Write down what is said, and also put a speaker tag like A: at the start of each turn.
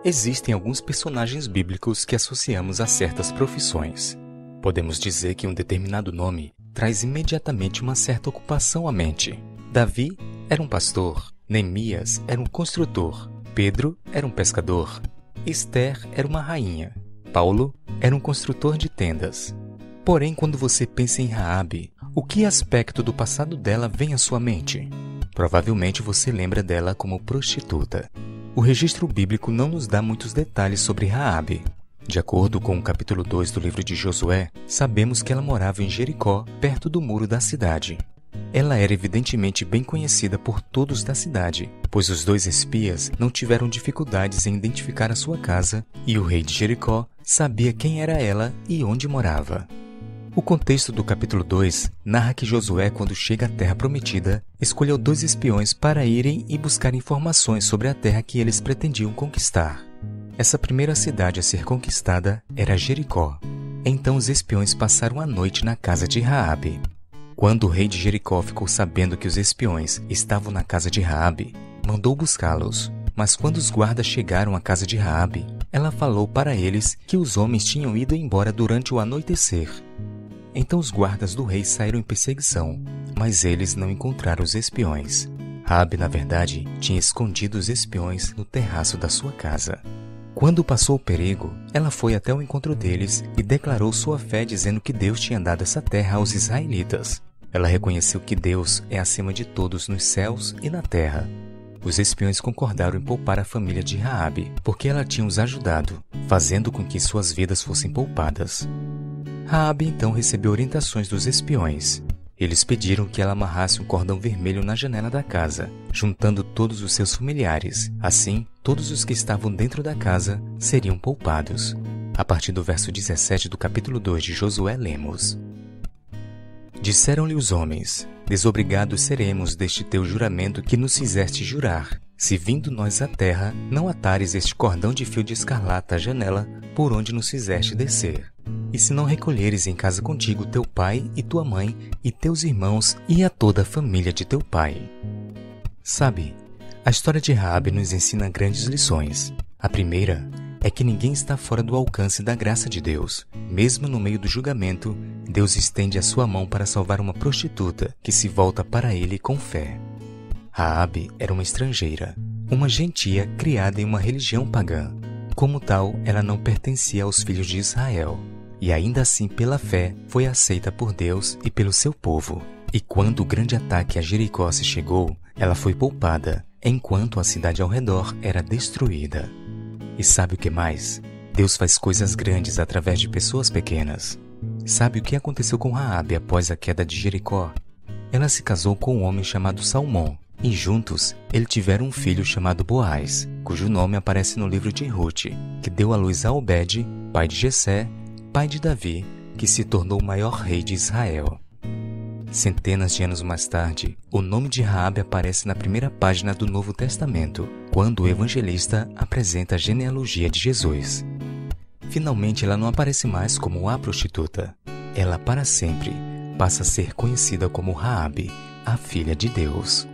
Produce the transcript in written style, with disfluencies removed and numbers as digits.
A: Existem alguns personagens bíblicos que associamos a certas profissões. Podemos dizer que um determinado nome traz imediatamente uma certa ocupação à mente. Davi era um pastor, Neemias era um construtor, Pedro era um pescador, Esther era uma rainha, Paulo era um construtor de tendas. Porém, quando você pensa em Raabe, o que aspecto do passado dela vem à sua mente? Provavelmente você lembra dela como prostituta. O registro bíblico não nos dá muitos detalhes sobre Raabe. De acordo com o capítulo 2 do livro de Josué, sabemos que ela morava em Jericó, perto do muro da cidade. Ela era evidentemente bem conhecida por todos da cidade, pois os dois espias não tiveram dificuldades em identificar a sua casa e o rei de Jericó sabia quem era ela e onde morava. O contexto do capítulo 2 narra que Josué, quando chega à terra prometida, escolheu 2 espiões para irem e buscar informações sobre a terra que eles pretendiam conquistar. Essa primeira cidade a ser conquistada era Jericó. Então os espiões passaram a noite na casa de Raabe. Quando o rei de Jericó ficou sabendo que os espiões estavam na casa de Raabe, mandou buscá-los. Mas quando os guardas chegaram à casa de Raabe, ela falou para eles que os homens tinham ido embora durante o anoitecer. Então os guardas do rei saíram em perseguição, mas eles não encontraram os espiões. Raabe, na verdade, tinha escondido os espiões no terraço da sua casa. Quando passou o perigo, ela foi até o encontro deles e declarou sua fé dizendo que Deus tinha dado essa terra aos israelitas. Ela reconheceu que Deus é acima de todos nos céus e na terra. Os espiões concordaram em poupar a família de Raabe, porque ela tinha os ajudado, fazendo com que suas vidas fossem poupadas. Raabe então recebeu orientações dos espiões. Eles pediram que ela amarrasse um cordão vermelho na janela da casa, juntando todos os seus familiares. Assim, todos os que estavam dentro da casa seriam poupados. A partir do verso 17 do capítulo 2 de Josué lemos: Disseram-lhe os homens: Desobrigados seremos deste teu juramento que nos fizeste jurar, se vindo nós à terra, não atares este cordão de fio de escarlata à janela por onde nos fizeste descer. E se não recolheres em casa contigo teu pai e tua mãe e teus irmãos e a toda a família de teu pai. Sabe, a história de Raabe nos ensina grandes lições. A primeira é que ninguém está fora do alcance da graça de Deus. Mesmo no meio do julgamento, Deus estende a sua mão para salvar uma prostituta que se volta para ele com fé. Raabe era uma estrangeira, uma gentia criada em uma religião pagã. Como tal, ela não pertencia aos filhos de Israel. E ainda assim, pela fé, foi aceita por Deus e pelo seu povo. E quando o grande ataque a Jericó se chegou, ela foi poupada, enquanto a cidade ao redor era destruída. E sabe o que mais? Deus faz coisas grandes através de pessoas pequenas. Sabe o que aconteceu com Raabe após a queda de Jericó? Ela se casou com um homem chamado Salmão, e juntos eles tiveram um filho chamado Boaz, cujo nome aparece no livro de Ruth, que deu à luz a Obed, pai de Jessé, pai de Davi, que se tornou o maior rei de Israel. Centenas de anos mais tarde, o nome de Raabe aparece na primeira página do Novo Testamento, quando o evangelista apresenta a genealogia de Jesus. Finalmente, ela não aparece mais como a prostituta. Ela, para sempre, passa a ser conhecida como Raabe, a filha de Deus.